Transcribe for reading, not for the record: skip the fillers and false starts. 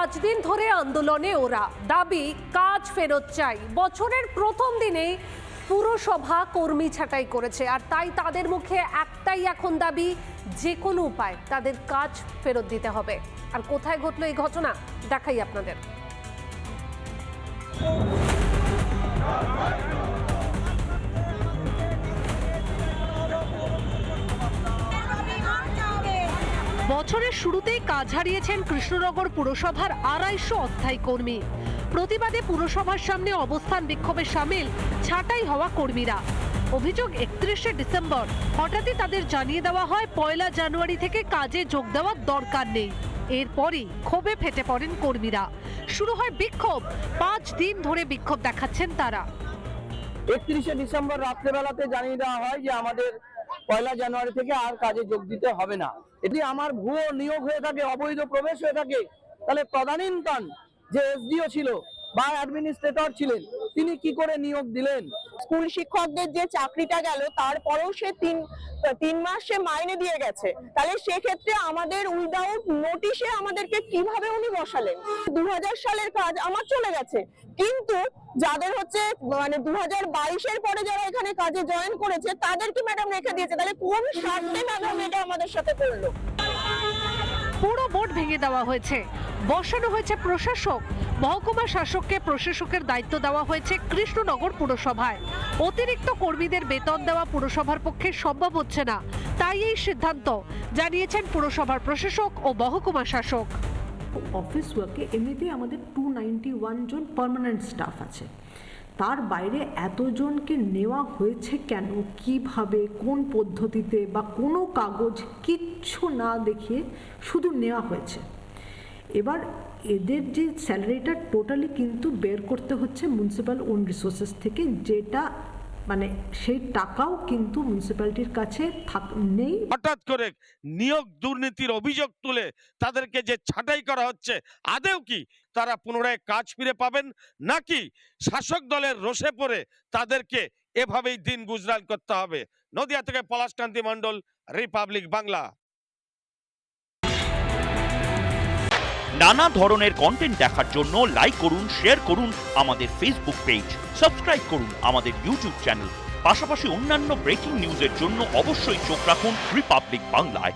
5 দিন ধরে আন্দোলনে ওরা, দাবি কাজ ফেরত চাই। বছরের প্রথম দিনেই পুরসভা কর্মী ছাঁটাই করেছে, আর তাই তাদের মুখে একটাই এখন দাবি, যে কোনো উপায় তাদের কাজ ফেরত দিতে হবে। আর কোথায় ঘটলো এই ঘটনা দেখাই আপনাদের। বছরের শুরুতেই কাজ হারিয়েছেন কৃষ্ণনগর পুরসভার 250 অস্থায়ী কর্মী। প্রতিবাদে পুরসভার সামনে অবস্থান বিক্ষোভে সামিল ছাঁটাই হওয়া কর্মীরা। অভিযোগ 31শে ডিসেম্বর হঠাৎই তাদের জানিয়ে দেওয়া হয় 1 জানুয়ারি থেকে কাজে যোগ দেওয়ার দরকার নেই। এরপরই ক্ষোভে ফেটে পড়েন কর্মীরা। শুরু হয় বিক্ষোভ। 5 দিন ধরে বিক্ষোভ দেখাচ্ছেন তারা। 31শে ডিসেম্বর রাত্রেবেলাতে জানিয়ে দেওয়া হয় যে আমাদের 1 জানুয়ারি থেকে আর কাজে যোগ দিতে হবে না। এটি আমার ভুয়ো নিয়োগ হয়ে থাকে, অবৈধ প্রবেশ হয়ে থাকে, তাহলে তদানীন্তন যে এসডিও ছিল বা অ্যাডমিনিস্ট্রেটর ছিলেন তিনি কি করে নিয়োগ দিলেন? স্কুল শিক্ষকদের যে চাকরিটা গেল তারপরেও সে তিন মাস সে মাইনে দিয়ে গেছে, তাহলে সেক্ষেত্রে আমাদের উইদাউট নোটিশে আমাদেরকে কিভাবে উনি বসালেন? 2000 সালের কাজ আমার চলে গেছে, কিন্তু যাদের হচ্ছে মানে 2022-এর পরে যারা এখানে কাজে জয়েন করেছে তাদেরকে ম্যাডাম রেখে দিয়েছে, তাহলে কোন স্বার্থে ম্যাডাম এটা আমাদের সাথে করলো? পুরো বোর্ড ভেঙে দেওয়া হয়েছে, বসানো হয়েছে প্রশাসক। মহকুমা শাসককে প্রশাসকের দায়িত্ব দেওয়া হয়েছে কৃষ্ণনগর পুরসভায়। অতিরিক্ত কর্মীদের বেতন দেওয়া পুরসভার পক্ষে সম্ভব হচ্ছে না, তাই এই সিদ্ধান্ত, জানিয়েছেন পুরসভার প্রশাসক ও মহকুমা শাসক। অফিস ওয়ার্কে এমনিতেই আমাদের 291 জন পার্মানেন্ট স্টাফ আছে, তার বাইরে এতজনকে নেওয়া হয়েছে কেন, কিভাবে, কোন পদ্ধতিতে বা কোনো কাগজ কিচ্ছু না দেখিয়ে শুধু নেওয়া হয়েছে। এবার এদের যে স্যালারিটা টোটালি কিন্তু বের করতে হচ্ছে মিউনিসিপ্যাল ওন রিসোর্সেস থেকে, যেটা মানে সেই টাকাও কিন্তু মিউনিসিপ্যালিটির কাছে নেই। হঠাৎ করে নিয়োগ দুর্নীতির অভিযোগ তুলে তাদেরকে যে ছাঁটাই করা হচ্ছে, আদেও কি তারা পুনরায় কাজ ফিরে পাবেন, নাকি শাসক দলের রোষে পড়ে তাদেরকে এভাবেই দিন গুজরান করতে হবে? নদিয়া থেকে পলাশকান্তি মণ্ডল, রিপাবলিক বাংলা। নানা ধরনের কন্টেন্ট দেখার জন্য লাইক করুন, শেয়ার করুন আমাদের ফেসবুক পেজ, সাবস্ক্রাইব করুন আমাদের ইউটিউব চ্যানেল। পাশাপাশি অন্যান্য ব্রেকিং নিউজের জন্য অবশ্যই চোখ রাখুন রিপাবলিক বাংলায়।